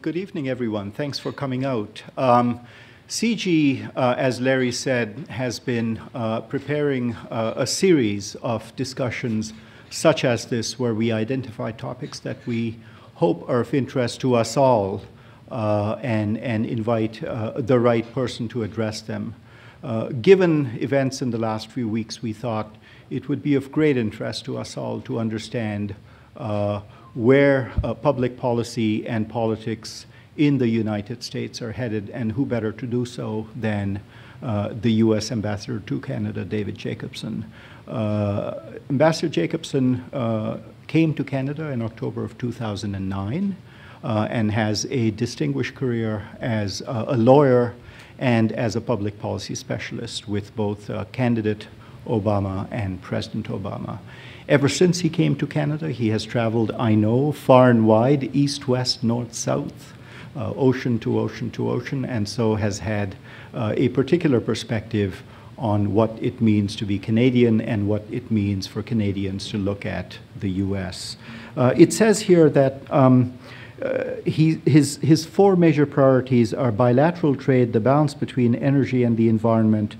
Good evening, everyone. Thanks for coming out. CG, as Larry said, has been preparing a series of discussions such as this, where we identify topics that we hope are of interest to us all and invite the right person to address them. Given events in the last few weeks, we thought it would be of great interest to us all to understand where public policy and politics in the United States are headed, and who better to do so than the U.S. Ambassador to Canada, David Jacobson. Ambassador Jacobson came to Canada in October of 2009 and has a distinguished career as a lawyer and as a public policy specialist with both candidate Obama and President Obama. Ever since he came to Canada, he has traveled, I know, far and wide, east, west, north, south, ocean to ocean to ocean, and so has had a particular perspective on what it means to be Canadian and what it means for Canadians to look at the U.S. It says here that his four major priorities are bilateral trade, the balance between energy and the environment,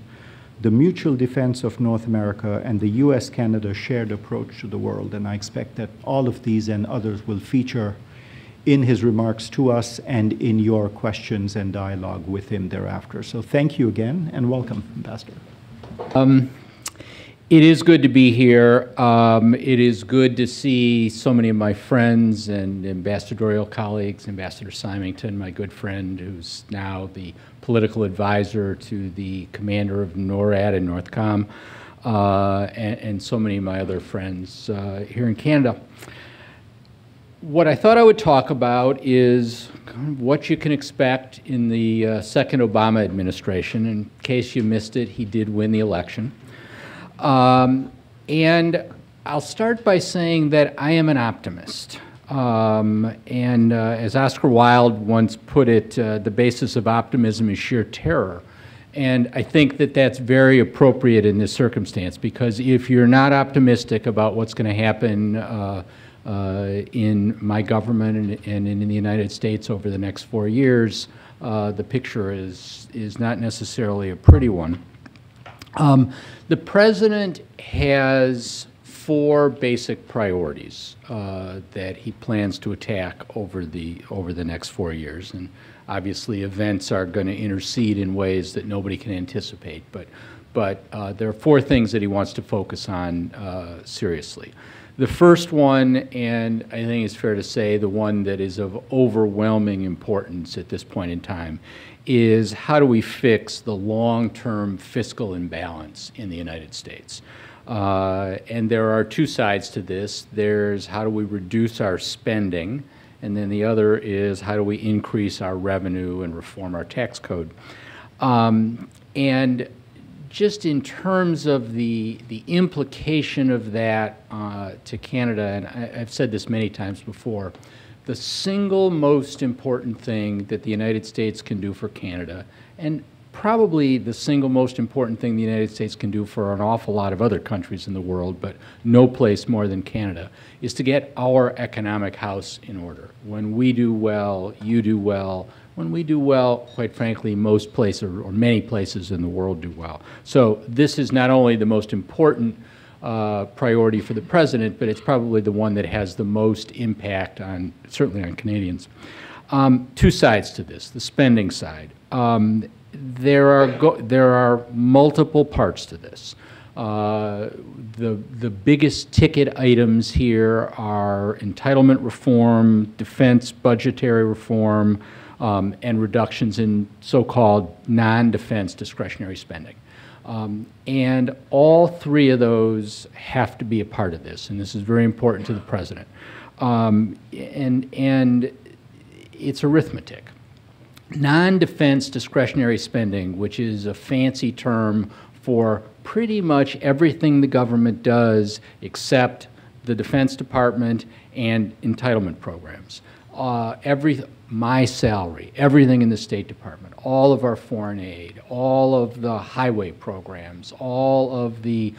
the mutual defense of North America, and the U.S.-Canada shared approach to the world. And I expect that all of these and others will feature in his remarks to us and in your questions and dialogue with him thereafter. So thank you again, and welcome, Ambassador. It is good to be here. It is good to see so many of my friends and ambassadorial colleagues, Ambassador Symington, my good friend, who's now the political advisor to the commander of NORAD and NORTHCOM, and so many of my other friends here in Canada. What I thought I would talk about is kind of what you can expect in the second Obama administration. In case you missed it, he did win the election. And I'll start by saying that I am an optimist. As Oscar Wilde once put it, the basis of optimism is sheer terror. And I think that that's very appropriate in this circumstance, because if you're not optimistic about what's going to happen in my government and in the United States over the next 4 years, the picture is not necessarily a pretty one. The President has four basic priorities that he plans to attack over the next 4 years, and obviously events are going to intercede in ways that nobody can anticipate. But there are four things that he wants to focus on seriously. The first one, and I think it's fair to say the one that is of overwhelming importance at this point in time, is how do we fix the long-term fiscal imbalance in the United States? And there are two sides to this. There's how do we reduce our spending, and then the other is how do we increase our revenue and reform our tax code. And just in terms of the implication of that to Canada, and I've said this many times before, the single most important thing that the United States can do for Canada, and probably the single most important thing the United States can do for an awful lot of other countries in the world, but no place more than Canada, is to get our economic house in order. When we do well, you do well. When we do well, quite frankly, most places or many places in the world do well. So this is not only the most important priority for the President, but it's probably the one that has the most impact on, certainly on Canadians. Two sides to this, the spending side. There are multiple parts to this. The biggest ticket items here are entitlement reform, defense budgetary reform, and reductions in so-called non-defense discretionary spending. And all three of those have to be a part of this, and this is very important to the President. And it's arithmetic. Non-defense discretionary spending, which is a fancy term for pretty much everything the government does except the Defense Department and entitlement programs. My salary, everything in the State Department, all of our foreign aid, all of the highway programs, all of the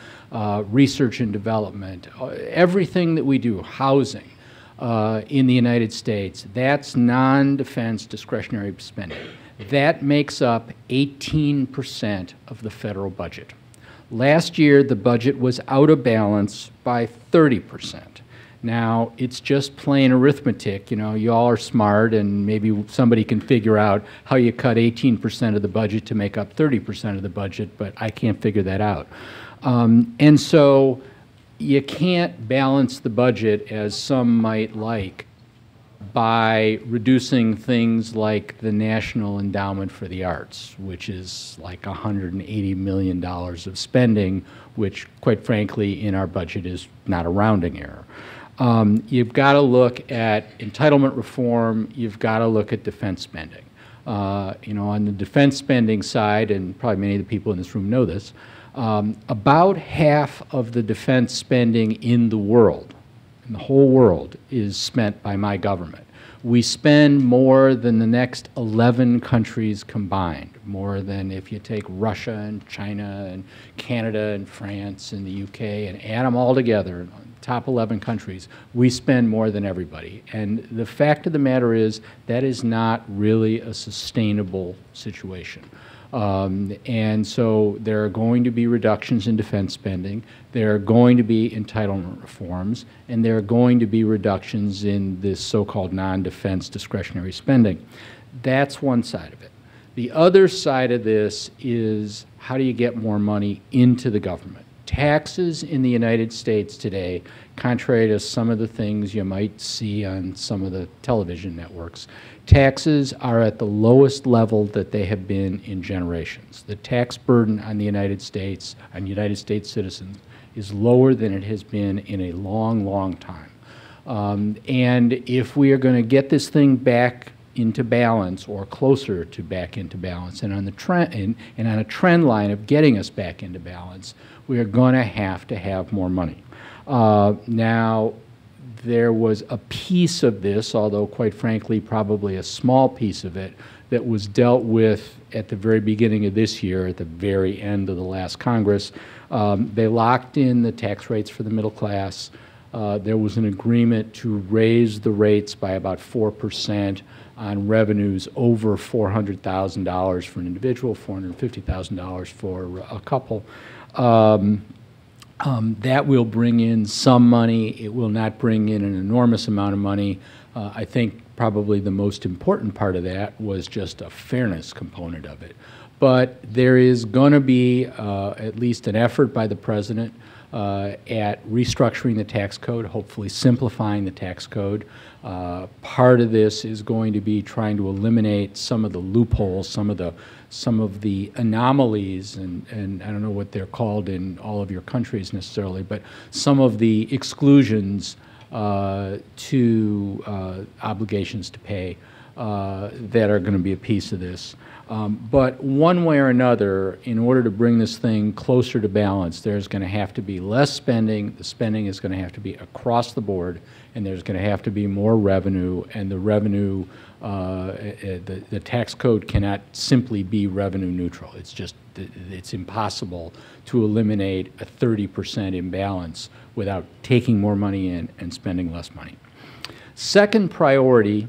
research and development, everything that we do, housing, in the United States, that's non-defense discretionary spending. That makes up 18% of the federal budget. Last year, the budget was out of balance by 30%. Now, it's just plain arithmetic. You know, you all are smart, and maybe somebody can figure out how you cut 18% of the budget to make up 30% of the budget, but I can't figure that out. And so you can't balance the budget, as some might like, by reducing things like the National Endowment for the Arts, which is like $180 million of spending, which, quite frankly, in our budget is not a rounding error. You've got to look at entitlement reform. You've got to look at defense spending. You know, on the defense spending side, and probably many of the people in this room know this, about half of the defense spending in the world, in the whole world, is spent by my government. We spend more than the next 11 countries combined, more than if you take Russia and China and Canada and France and the UK and add them all together, top 11 countries, we spend more than everybody. And the fact of the matter is that is not really a sustainable situation. And so there are going to be reductions in defense spending, there are going to be entitlement reforms, and there are going to be reductions in this so-called non-defense discretionary spending. That's one side of it. The other side of this is, how do you get more money into the government? Taxes in the United States today, contrary to some of the things you might see on some of the television networks, taxes are at the lowest level that they have been in generations. The tax burden on the United States, on United States citizens, is lower than it has been in a long, long time. And if we are going to get this thing back into balance, or closer to back into balance, and on the trend and on a trend line of getting us back into balance, we are going to have more money. Now, there was a piece of this, although quite frankly probably a small piece of it, that was dealt with at the very beginning of this year, at the very end of the last Congress. They locked in the tax rates for the middle class. There was an agreement to raise the rates by about 4% on revenues over $400,000 for an individual, $450,000 for a couple. That will bring in some money. It will not bring in an enormous amount of money. I think probably the most important part of that was just a fairness component of it. But there is going to be at least an effort by the President at restructuring the tax code, hopefully simplifying the tax code. Part of this is going to be trying to eliminate some of the loopholes, some of the anomalies, and I don't know what they're called in all of your countries necessarily, but some of the exclusions to obligations to pay that are going to be a piece of this. But one way or another, in order to bring this thing closer to balance, there's going to have to be less spending. The spending is going to have to be across the board, and there's going to have to be more revenue, and the revenue, the tax code cannot simply be revenue neutral. It's just, it's impossible to eliminate a 30% imbalance without taking more money in and spending less money. Second priority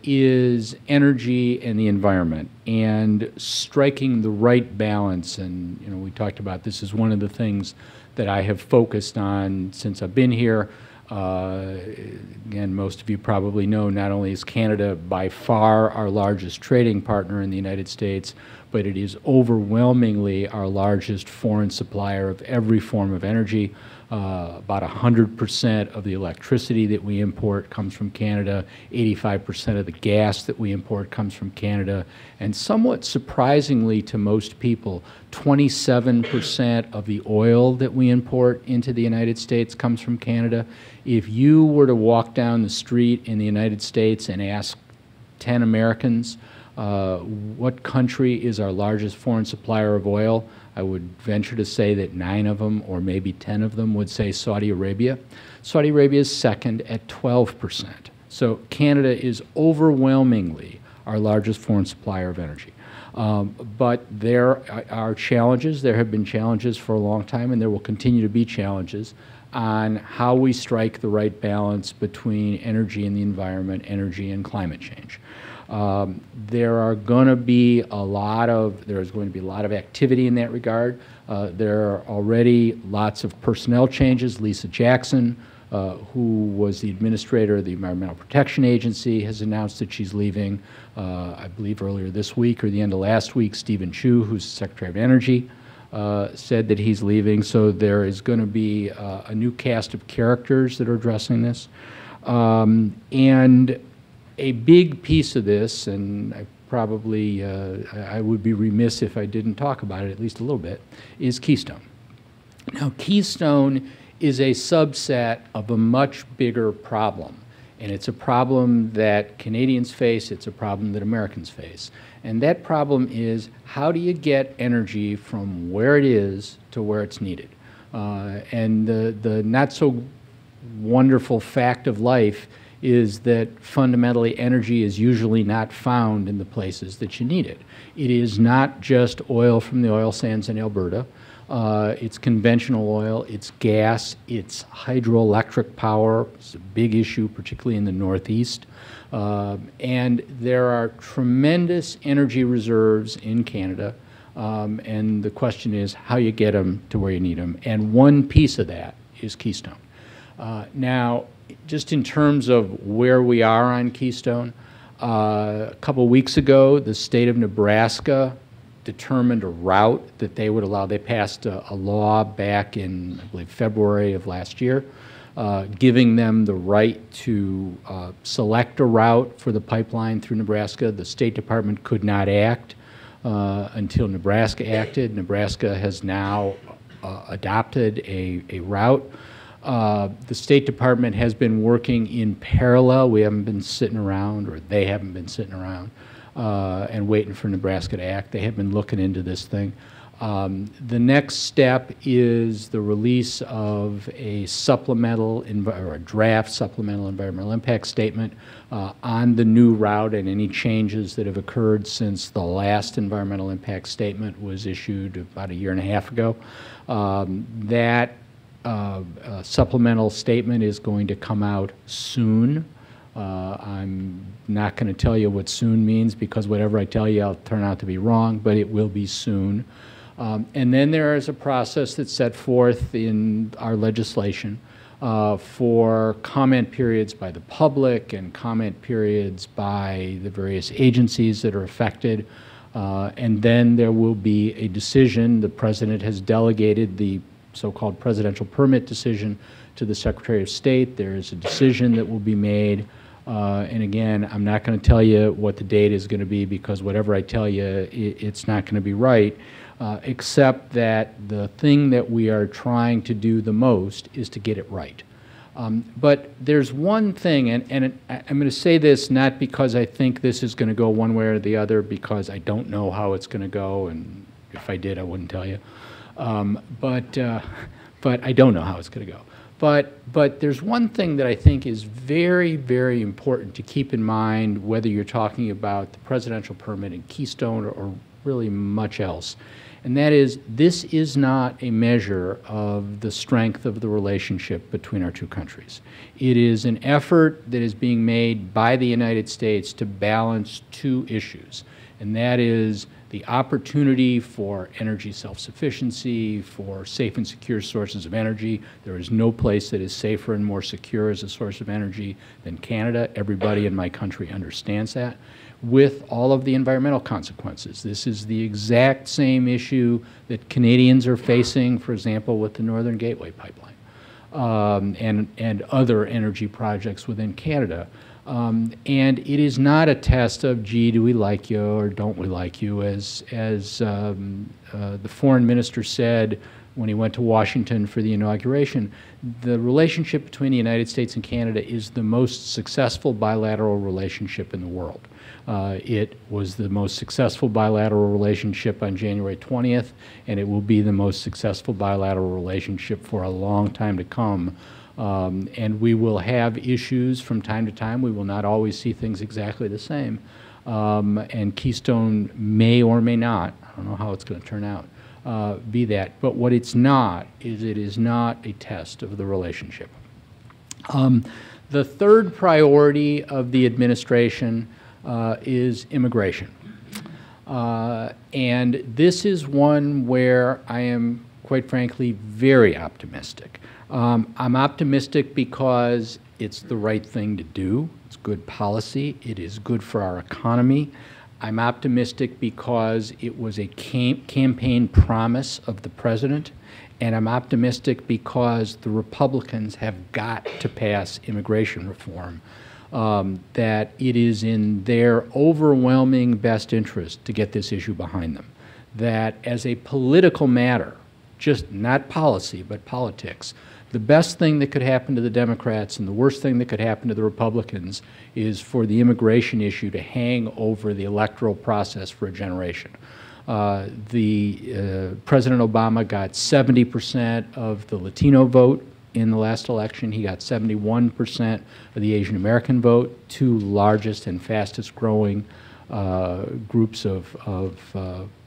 is energy and the environment, and striking the right balance. And you know, we talked about this is one of the things that I have focused on since I've been here. Again, most of you probably know, not only is Canada by far our largest trading partner in the United States, but it is overwhelmingly our largest foreign supplier of every form of energy. About 100% of the electricity that we import comes from Canada, 85% of the gas that we import comes from Canada, and somewhat surprisingly to most people, 27% of the oil that we import into the United States comes from Canada. If you were to walk down the street in the United States and ask 10 Americans what country is our largest foreign supplier of oil, I would venture to say that 9 of them, or maybe 10 of them, would say Saudi Arabia. Saudi Arabia is second at 12%. So Canada is overwhelmingly our largest foreign supplier of energy. But there are challenges. There have been challenges for a long time, and there will continue to be challenges. on how we strike the right balance between energy and the environment, energy and climate change. There's going to be a lot of activity in that regard. There are already lots of personnel changes. Lisa Jackson, who was the administrator of the Environmental Protection Agency, has announced that she's leaving. I believe earlier this week or the end of last week, Stephen Chu, who's Secretary of Energy, said that he's leaving. So there is going to be a new cast of characters that are addressing this. And a big piece of this, and I would be remiss if I didn't talk about it at least a little bit, is Keystone. Now, Keystone is a subset of a much bigger problem. And it's a problem that Canadians face, it's a problem that Americans face. And that problem is, how do you get energy from where it is to where it's needed? And the not so wonderful fact of life is that fundamentally energy is usually not found in the places that you need it. It is not just oil from the oil sands in Alberta. It's conventional oil, it's gas, it's hydroelectric power. It's a big issue, particularly in the Northeast. And there are tremendous energy reserves in Canada. And the question is how you get them to where you need them. And one piece of that is Keystone. Now, just in terms of where we are on Keystone, a couple weeks ago, the state of Nebraska determined a route that they would allow. They passed a law back in, I believe, February of last year, giving them the right to select a route for the pipeline through Nebraska. The State Department could not act until Nebraska acted. Nebraska has now adopted a route. The State Department has been working in parallel. We haven't been sitting around, or they haven't been sitting around and waiting for Nebraska to act. They have been looking into this thing. The next step is the release of a supplemental or a draft supplemental environmental impact statement on the new route and any changes that have occurred since the last environmental impact statement was issued about a year and a half ago. That supplemental statement is going to come out soon. I'm not going to tell you what soon means, because whatever I tell you, I'll turn out to be wrong, but it will be soon. And then there is a process that's set forth in our legislation for comment periods by the public and comment periods by the various agencies that are affected. And then there will be a decision. The President has delegated the so-called presidential permit decision to the Secretary of State. There is a decision that will be made. And again, I'm not going to tell you what the date is going to be, because whatever I tell you, it's not going to be right, except that the thing that we are trying to do the most is to get it right. But there's one thing, and I'm going to say this not because I think this is going to go one way or the other, because I don't know how it's going to go, and if I did, I wouldn't tell you. But I don't know how it's going to go. But there's one thing that I think is very, very important to keep in mind, whether you're talking about the presidential permit in Keystone or really much else, and that is, this is not a measure of the strength of the relationship between our two countries. It is an effort that is being made by the United States to balance two issues, and that is the opportunity for energy self-sufficiency, for safe and secure sources of energy. There is no place that is safer and more secure as a source of energy than Canada. Everybody in my country understands that, with all of the environmental consequences. This is the exact same issue that Canadians are facing, for example, with the Northern Gateway pipeline and other energy projects within Canada. And it is not a test of, gee, do we like you or don't we like you? As the foreign minister said when he went to Washington for the inauguration, the relationship between the United States and Canada is the most successful bilateral relationship in the world. It was the most successful bilateral relationship on January 20th, and it will be the most successful bilateral relationship for a long time to come. And we will have issues from time to time. We will not always see things exactly the same. And Keystone may or may not, I don't know how it's going to turn out, be that. But what it's not is it is not a test of the relationship. The third priority of the administration is immigration. And this is one where I am, quite frankly, very optimistic. I'm optimistic because it's the right thing to do. It's good policy. It is good for our economy. I'm optimistic because it was a campaign promise of the president, and I'm optimistic because the Republicans have got to pass immigration reform, that it is in their overwhelming best interest to get this issue behind them, that as a political matter, just not policy, but politics, the best thing that could happen to the Democrats and the worst thing that could happen to the Republicans is for the immigration issue to hang over the electoral process for a generation. President Obama got 70% of the Latino vote in the last election. He got 71% of the Asian American vote, two largest and fastest growing groups of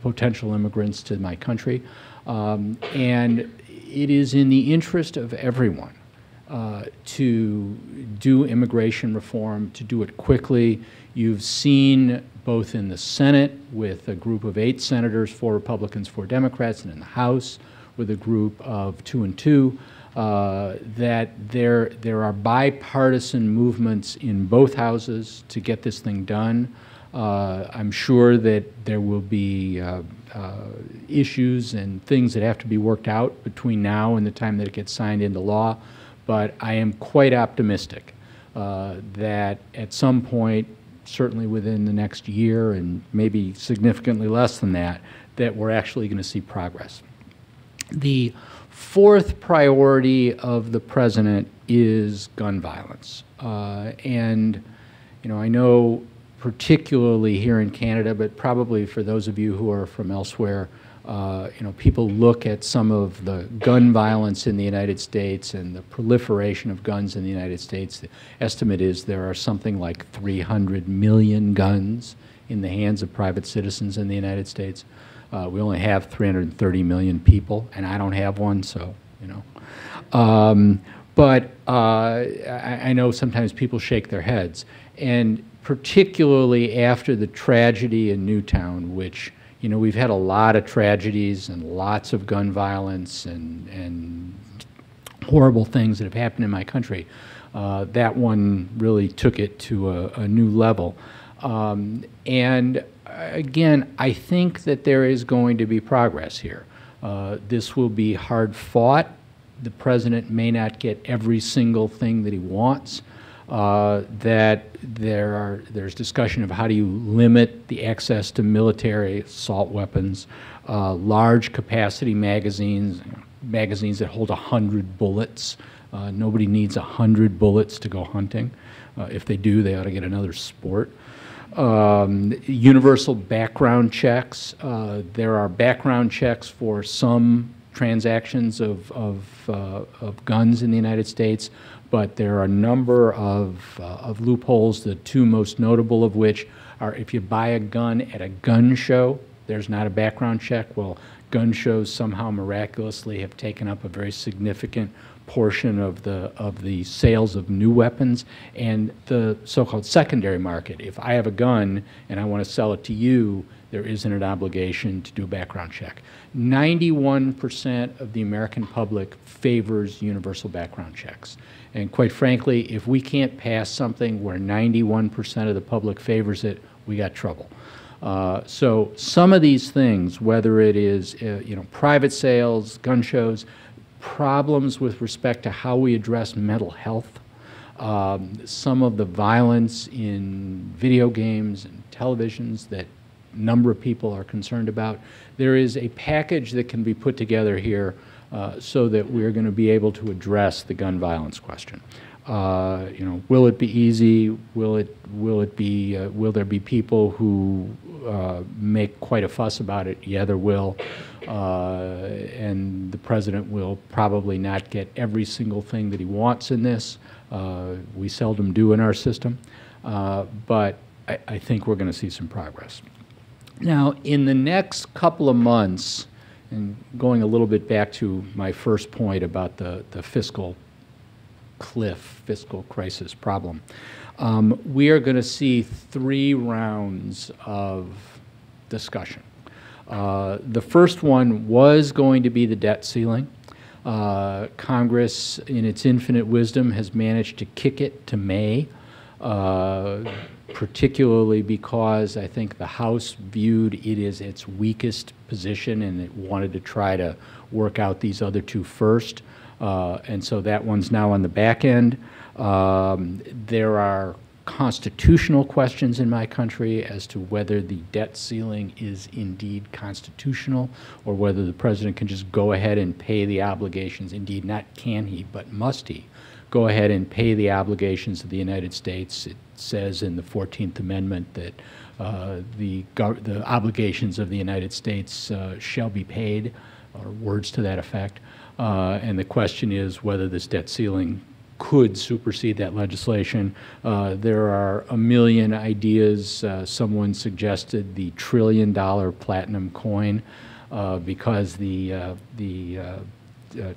potential immigrants to my country. And it is in the interest of everyone to do immigration reform, to do it quickly. You've seen both in the Senate with a group of 8 senators, 4 Republicans, 4 Democrats, and in the House with a group of 2 and 2, that there are bipartisan movements in both houses to get this thing done. I'm sure that there will be issues and things that have to be worked out between now and the time that it gets signed into law, but I am quite optimistic that at some point, certainly within the next year and maybe significantly less than that, that we're actually going to see progress. The fourth priority of the president is gun violence. And, you know, I know particularly here in Canada, but probably for those of you who are from elsewhere, you know, people look at some of the gun violence in the United States and the proliferation of guns in the United States. The estimate is there are something like 300 million guns in the hands of private citizens in the United States. We only have 330 million people, and I don't have one, so, you know. But I know sometimes people shake their heads, and particularly after the tragedy in Newtown, which, you know, we've had a lot of tragedies and lots of gun violence and horrible things that have happened in my country. That one really took it to a new level. And again, I think that there is going to be progress here. This will be hard fought. The president may not get every single thing that he wants. That there's discussion of how do you limit the access to military assault weapons, large capacity magazines that hold 100 bullets. Nobody needs 100 bullets to go hunting. If they do, they ought to get another sport. Universal background checks. There are background checks for some transactions of guns in the United States, but there are a number of loopholes, the 2 most notable of which are if you buy a gun at a gun show, there's not a background check. Well, gun shows somehow miraculously have taken up a very significant portion of the sales of new weapons and the so-called secondary market. If I have a gun and I want to sell it to you, there isn't an obligation to do a background check. 91% of the American public favors universal background checks. And quite frankly, if we can't pass something where 91% of the public favors it, we got trouble. So some of these things, whether it is you know, private sales, gun shows, problems with respect to how we address mental health, some of the violence in video games and televisions that a number of people are concerned about. There is a package that can be put together here so that we're going to be able to address the gun violence question. You know, will it be easy? Will there be people who make quite a fuss about it? Yeah, there will. And the president will probably not get every single thing that he wants in this. We seldom do in our system. But I think we're going to see some progress. Now, in the next couple of months, and going a little bit back to my first point about the fiscal cliff, fiscal crisis problem, we are going to see 3 rounds of discussion. The first one was going to be the debt ceiling. Congress, in its infinite wisdom, has managed to kick it to May, particularly because I think the House viewed it as its weakest position and it wanted to try to work out these other 2 first. And so that one's now on the back end. There are constitutional questions in my country as to whether the debt ceiling is indeed constitutional or whether the president can just go ahead and pay the obligations. Indeed, not can he, but must he go ahead and pay the obligations of the United States. It says in the 14th Amendment that the obligations of the United States shall be paid, or words to that effect. And the question is whether this debt ceiling could supersede that legislation. There are a million ideas. Someone suggested the $1 trillion platinum coin because the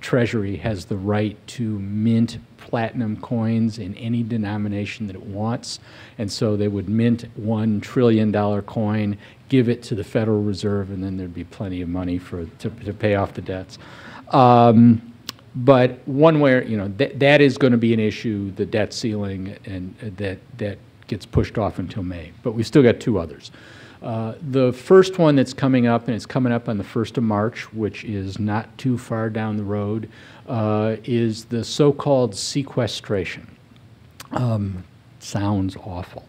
Treasury has the right to mint platinum coins in any denomination that it wants. And so they would mint $1 trillion coin, give it to the Federal Reserve, and then there'd be plenty of money to pay off the debts. But one way, that is going to be an issue, the debt ceiling, and that gets pushed off until May. But we've still got 2 others. The first one that's coming up, and it's coming up on the 1st of March, which is not too far down the road, is the so-called sequestration. Sounds awful.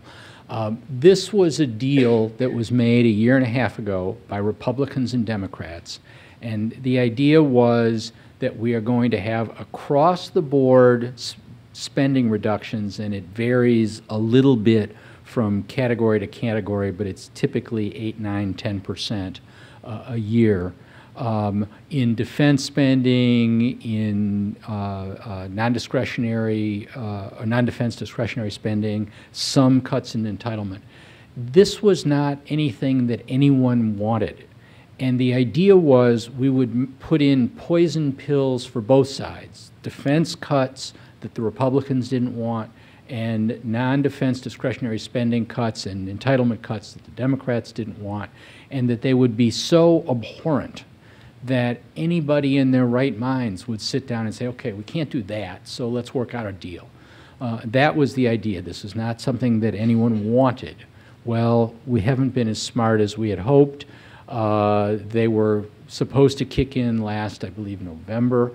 This was a deal that was made a year and a half ago by Republicans and Democrats, and the idea was that we are going to have across-the-board spending reductions, and it varies a little bit from category to category, but it's typically 8, 9, 10% a year. In defense spending, in non-discretionary, non-defense discretionary spending, some cuts in entitlement. This was not anything that anyone wanted. And the idea was we would put in poison pills for both sides, defense cuts that the Republicans didn't want, and non-defense discretionary spending cuts and entitlement cuts that the Democrats didn't want, and that they would be so abhorrent that anybody in their right minds would sit down and say, okay, we can't do that, so let's work out a deal. That was the idea. This is not something that anyone wanted. Well, we haven't been as smart as we had hoped. They were supposed to kick in last, I believe, November.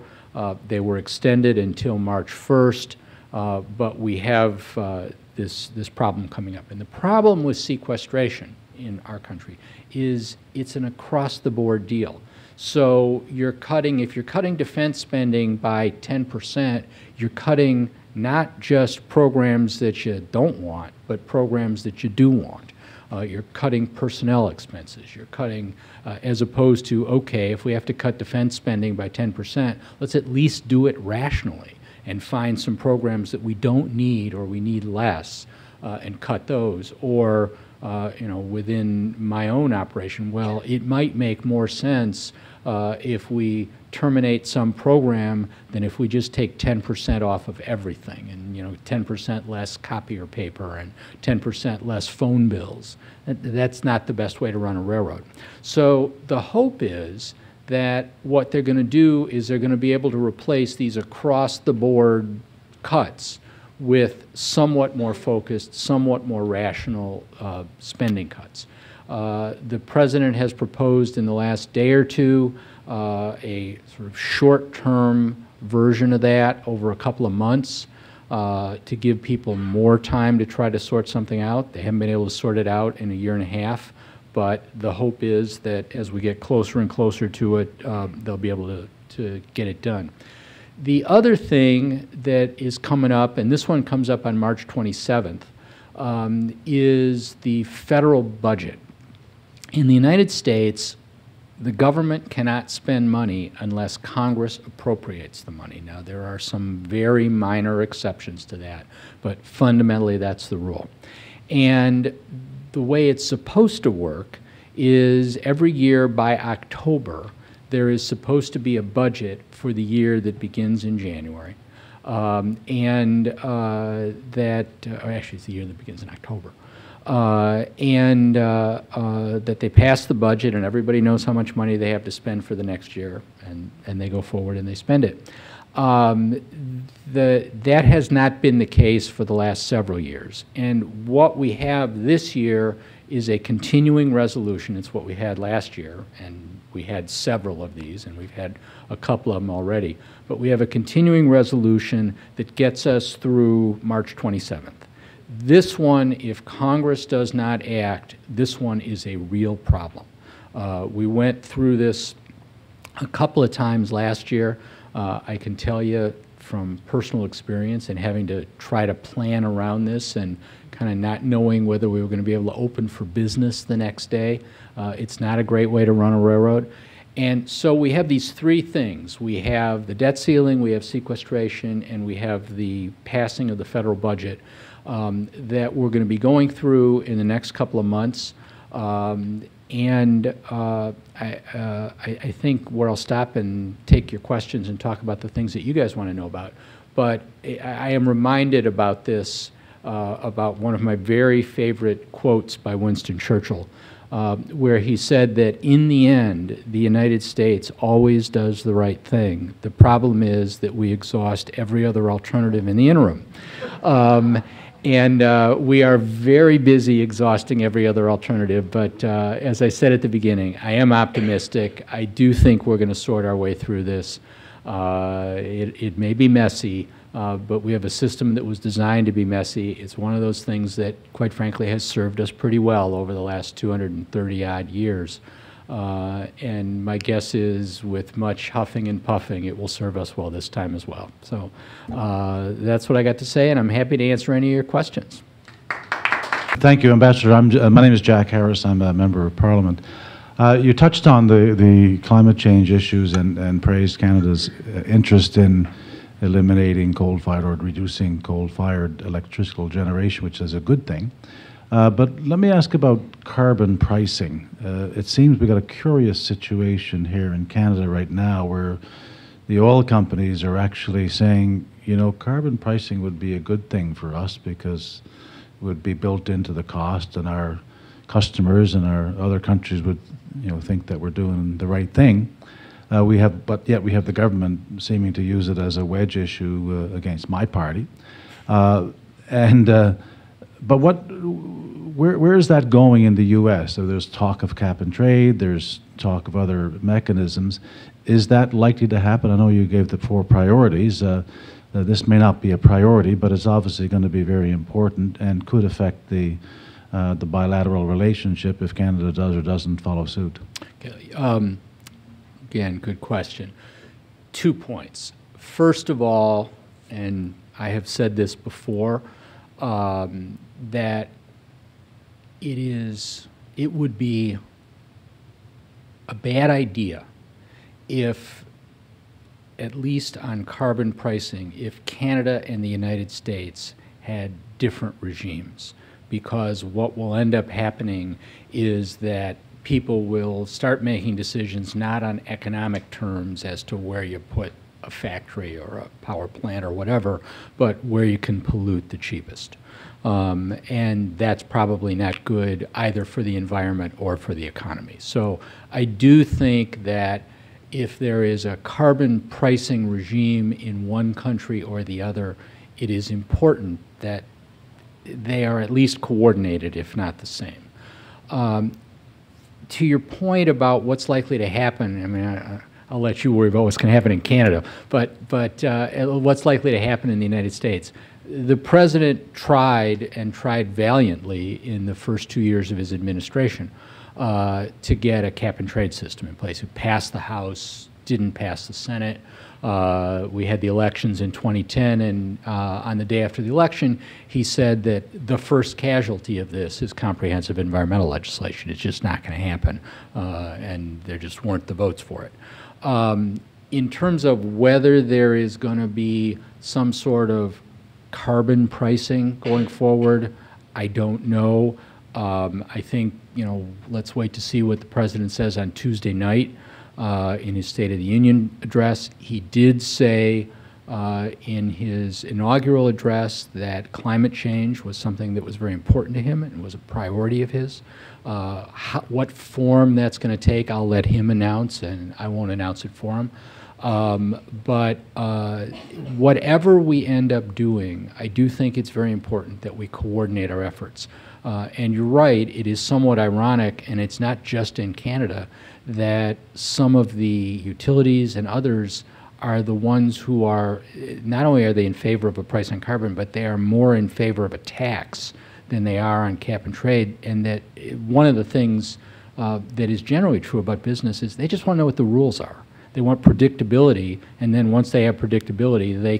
They were extended until March 1st, but we have this problem coming up. And the problem with sequestration in our country is it's an across-the-board deal. So you're cutting, if you're cutting defense spending by 10%, you're cutting not just programs that you don't want, but programs that you do want. You're cutting personnel expenses. You're cutting, as opposed to, okay, if we have to cut defense spending by 10%, let's at least do it rationally and find some programs that we don't need or we need less and cut those. Or, within my own operation, well, it might make more sense if we terminate some program than if we just take 10% off of everything, and 10% less copier paper and 10% less phone bills. That's not the best way to run a railroad. So the hope is that what they're going to do is they're going to be able to replace these across-the-board cuts with somewhat more focused, somewhat more rational spending cuts. The President has proposed in the last day or two a sort of short-term version of that over a couple of months to give people more time to try to sort something out. They haven't been able to sort it out in a year and a half, but the hope is that as we get closer and closer to it, they'll be able to get it done. The other thing that is coming up, and this one comes up on March 27th, is the federal budget. In the United States, the government cannot spend money unless Congress appropriates the money. Now, there are some very minor exceptions to that, but fundamentally that's the rule. And the way it's supposed to work is every year by October, there is supposed to be a budget for the year that begins in January, and that, or actually it's the year that begins in October, that they pass the budget and everybody knows how much money they have to spend for the next year, and they go forward and they spend it. That has not been the case for the last several years. And what we have this year is a continuing resolution. It's what we had last year, and we had several of these, and we've had a couple of them already. But we have a continuing resolution that gets us through March 27th. This one, if Congress does not act, this one is a real problem. We went through this a couple of times last year. I can tell you from personal experience and having to try to plan around this and kind of not knowing whether we were going to be able to open for business the next day, it's not a great way to run a railroad. And so we have these three things. We have the debt ceiling, we have sequestration, and we have the passing of the federal budget that we're going to be going through in the next couple of months. I think where I'll stop and take your questions and talk about the things that you guys want to know about. But I am reminded about this, about one of my very favorite quotes by Winston Churchill, where he said that in the end, the United States always does the right thing. The problem is that we exhaust every other alternative in the interim. And we are very busy exhausting every other alternative, but as I said at the beginning, I am optimistic. I do think we're going to sort our way through this. It may be messy, but we have a system that was designed to be messy. It's one of those things that, quite frankly, has served us pretty well over the last 230-odd years. And my guess is, with much huffing and puffing, it will serve us well this time as well. So that's what I got to say, and I'm happy to answer any of your questions. Thank you, Ambassador. My name is Jack Harris. I'm a member of Parliament. You touched on the climate change issues and praised Canada's interest in eliminating coal-fired or reducing coal-fired electrical generation, which is a good thing. But let me ask about carbon pricing. It seems we've got a curious situation here in Canada right now where the oil companies are actually saying, you know, carbon pricing would be a good thing for us because it would be built into the cost, and our customers and our other countries would, you know, think that we're doing the right thing. But yet we have the government seeming to use it as a wedge issue against my party. But where is that going in the U.S.? So there's talk of cap and trade, there's talk of other mechanisms. Is that likely to happen? I know you gave the 4 priorities. This may not be a priority, but it's obviously going to be very important and could affect the bilateral relationship if Canada does or doesn't follow suit. Okay. Again, good question. 2 points. First of all, and I have said this before, that it would be a bad idea if, at least on carbon pricing, if Canada and the United States had different regimes, because what will end up happening is that people will start making decisions not on economic terms as to where you put a factory or a power plant or whatever, but where you can pollute the cheapest. And that's probably not good either for the environment or for the economy. So I do think that if there is a carbon pricing regime in one country or the other, it is important that they are at least coordinated, if not the same. To your point about what's likely to happen, I mean, I'll let you worry about what's going to happen in Canada, but what's likely to happen in the United States. The President tried valiantly in the first 2 years of his administration to get a cap and trade system in place. It passed the House, didn't pass the Senate. We had the elections in 2010, and on the day after the election, he said that the first casualty of this is comprehensive environmental legislation. It's just not going to happen, and there just weren't the votes for it. In terms of whether there is going to be some sort of carbon pricing going forward, I don't know. I think, you know, let's wait to see what the President says on Tuesday night. in his State of the Union address. He did say in his inaugural address that climate change was something that was very important to him and was a priority of his. What form that's going to take, I'll let him announce, and I won't announce it for him. But whatever we end up doing, I do think it's very important that we coordinate our efforts. And you're right, it is somewhat ironic, and it's not just in Canada, that some of the utilities and others are the ones who are, not only are they in favor of a price on carbon, but they are more in favor of a tax than they are on cap and trade. And that one of the things that is generally true about business is they just want to know what the rules are. They want predictability, and then once they have predictability, they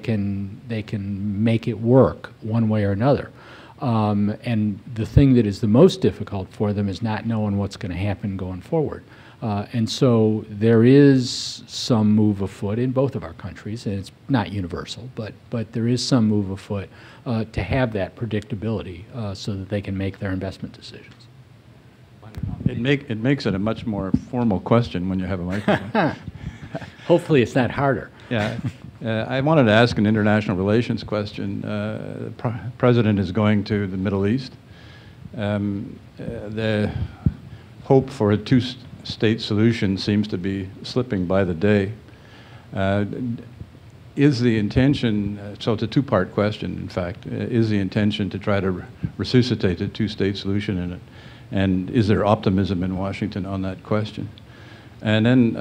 can make it work one way or another. And the thing that is the most difficult for them is not knowing what's going to happen going forward. And so there is some move afoot in both of our countries, and it's not universal, but there is some move afoot to have that predictability so that they can make their investment decisions. It makes it a much more formal question when you have a microphone. Hopefully it's not harder. Yeah. I wanted to ask an international relations question. The President is going to the Middle East. The hope for a two-state solution seems to be slipping by the day. Is the intention, so it's a two-part question, in fact, is the intention to try to resuscitate a two-state solution in it? And is there optimism in Washington on that question? And then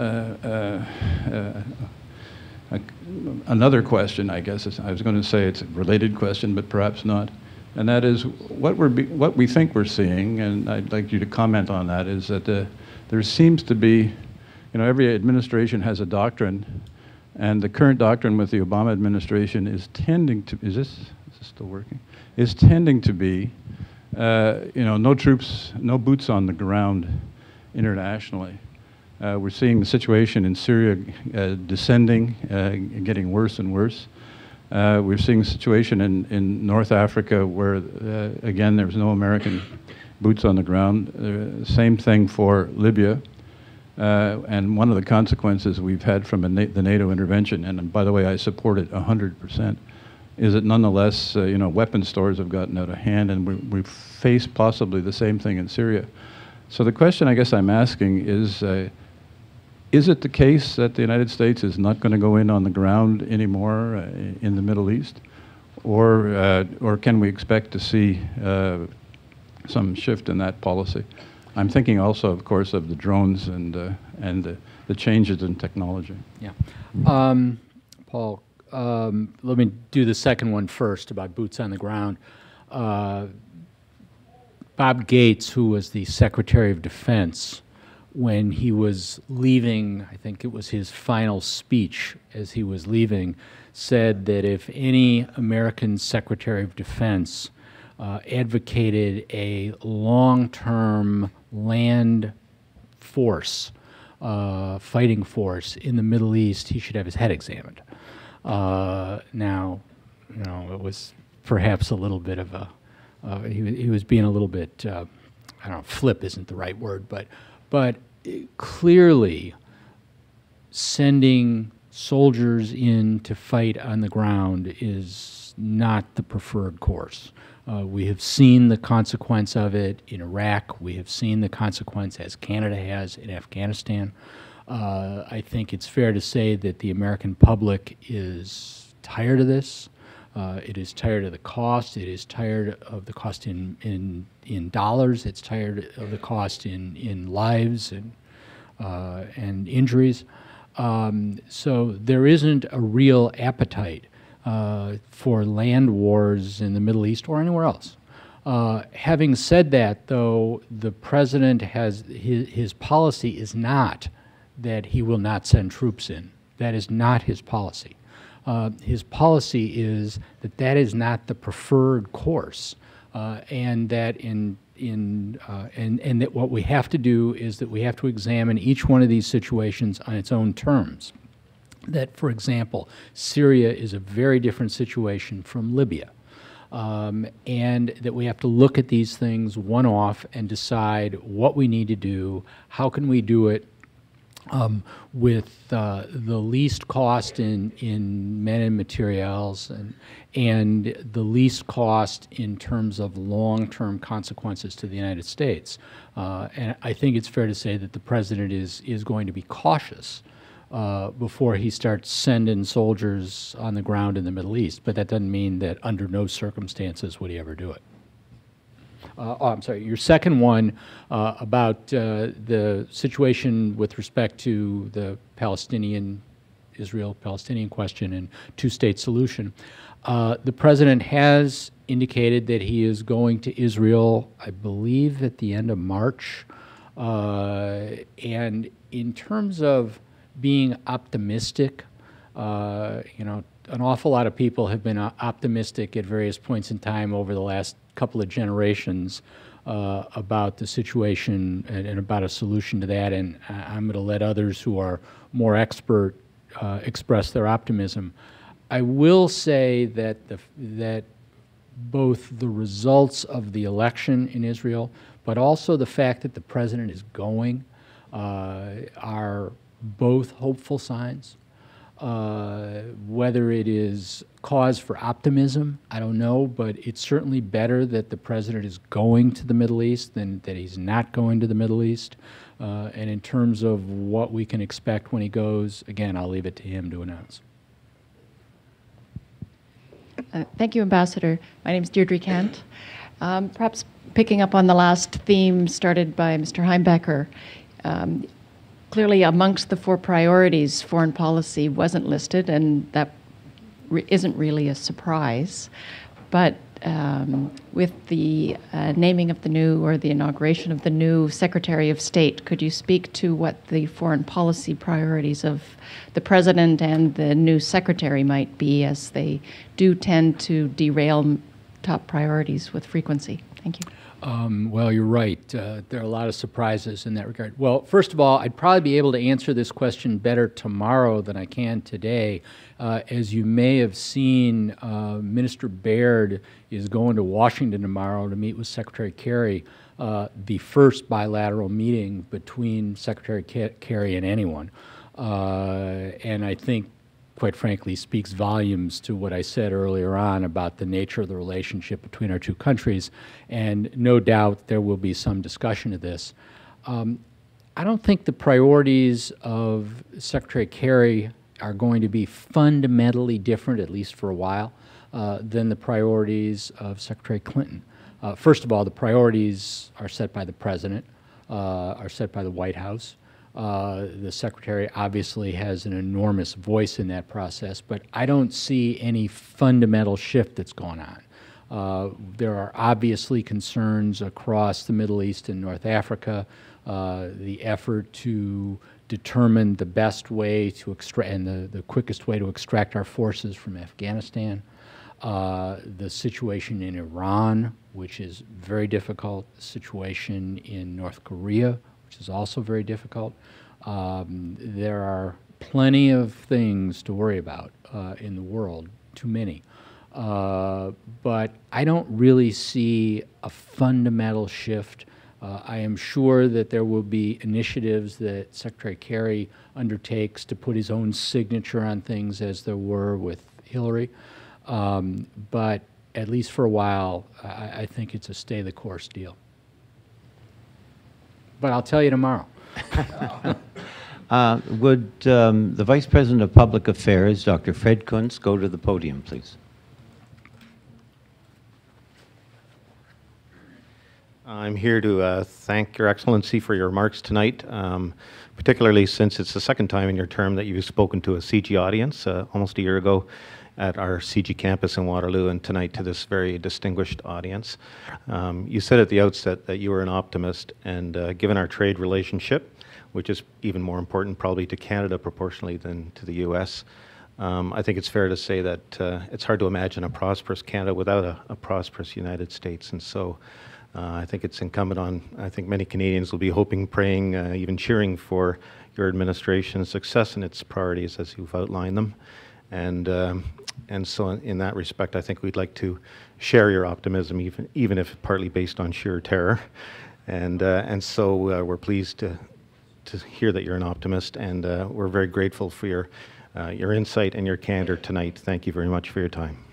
another question, I guess, I was going to say it's a related question, but perhaps not, and that is what we think we're seeing, and I'd like you to comment on that, is that there seems to be, every administration has a doctrine, and the current doctrine with the Obama administration is tending to, is this still working? Is tending to be, no troops, no boots on the ground internationally. We're seeing the situation in Syria descending, getting worse and worse. We're seeing the situation in North Africa where, again, there's no American boots on the ground. Same thing for Libya. And one of the consequences we've had from the NATO intervention, and by the way, I support it 100%, is that nonetheless, weapon stores have gotten out of hand, and we face possibly the same thing in Syria. So the question I guess I'm asking is it the case that the United States is not going to go in on the ground anymore in the Middle East? Or can we expect to see some shift in that policy? I'm thinking also, of course, of the drones and the changes in technology. Yeah. Paul, let me do the second one first about boots on the ground. Bob Gates, who was the Secretary of Defense, when he was leaving, I think it was his final speech as he was leaving, said that if any American Secretary of Defense advocated a long-term land force, fighting force in the Middle East, he should have his head examined. Now, it was perhaps a little bit of a, he was being a little bit, I don't know, flip isn't the right word, but clearly sending soldiers in to fight on the ground is not the preferred course. We have seen the consequence of it in Iraq. We have seen the consequence, as Canada has, in Afghanistan. I think it's fair to say that the American public is tired of this. It is tired of the cost. It is tired of the cost in dollars. It's tired of the cost in lives and injuries. So there isn't a real appetite for land wars in the Middle East or anywhere else. Having said that, though, the president has his policy is not that he will not send troops in. That is not his policy. His policy is that that is not the preferred course, and that and that what we have to do is that we have to examine each one of these situations on its own terms. That, for example, Syria is a very different situation from Libya, and that we have to look at these things one-off and decide what we need to do, how can we do it with the least cost in men and materials and the least cost in terms of long-term consequences to the United States. And I think it's fair to say that the President is going to be cautious before he starts sending soldiers on the ground in the Middle East. But that doesn't mean that under no circumstances would he ever do it. I'm sorry, your second one about the situation with respect to the Israel-Palestinian question and two-state solution. The President has indicated that he is going to Israel, I believe, at the end of March. And in terms of being optimistic, an awful lot of people have been optimistic at various points in time over the last couple of generations about the situation and about a solution to that, and I'm going to let others who are more expert express their optimism. I will say that that both the results of the election in Israel, but also the fact that the President is going, are both hopeful signs. Whether it is cause for optimism, I don't know, but it's certainly better that the President is going to the Middle East than that he's not going to the Middle East. And in terms of what we can expect when he goes, again, I'll leave it to him to announce. Thank you, Ambassador. My name is Deirdre Kent. Perhaps picking up on the last theme started by Mr. Heimbecker, clearly amongst the 4 priorities, foreign policy wasn't listed, and that isn't really a surprise. But with the naming of the new, or the inauguration of the new Secretary of State, could you speak to what the foreign policy priorities of the President and the new Secretary might be, as they do tend to derail top priorities with frequency? Thank you. Well, you're right. There are a lot of surprises in that regard. Well, first of all, I'd probably be able to answer this question better tomorrow than I can today. As you may have seen, Minister Baird is going to Washington tomorrow to meet with Secretary Kerry, the first bilateral meeting between Secretary Kerry and anyone. And I think, quite frankly, speaks volumes to what I said earlier on about the nature of the relationship between our two countries, and no doubt there will be some discussion of this. I don't think the priorities of Secretary Kerry are going to be fundamentally different, at least for a while, than the priorities of Secretary Clinton. First of all, the priorities are set by the President, are set by the White House. The Secretary obviously has an enormous voice in that process, but I don't see any fundamental shift that's going on. There are obviously concerns across the Middle East and North Africa, the effort to determine the best way to extract and the quickest way to extract our forces from Afghanistan, the situation in Iran, which is very difficult, the situation in North Korea, which is also very difficult. There are plenty of things to worry about in the world, too many. But I don't really see a fundamental shift. I am sure that there will be initiatives that Secretary Kerry undertakes to put his own signature on things, as there were with Hillary. But at least for a while, I think it's a stay-the-course deal. But I'll tell you tomorrow. Would the Vice President of Public Affairs, Dr. Fred Kuntz, go to the podium, please? I'm here to thank Your Excellency for your remarks tonight, particularly since it's the second time in your term that you've spoken to a CG audience, almost a year ago at our CG campus in Waterloo, and tonight to this very distinguished audience. You said at the outset that you were an optimist, and given our trade relationship, which is even more important probably to Canada proportionally than to the U.S., I think it's fair to say that it's hard to imagine a prosperous Canada without a prosperous United States. And so I think it's incumbent on, I think many Canadians will be hoping, praying, even cheering for your administration's success in its priorities as you've outlined them. And so in that respect, I think we'd like to share your optimism, even if partly based on sheer terror. And so we're pleased to to hear that you're an optimist, and we're very grateful for your insight and your candor tonight. Thank you very much for your time.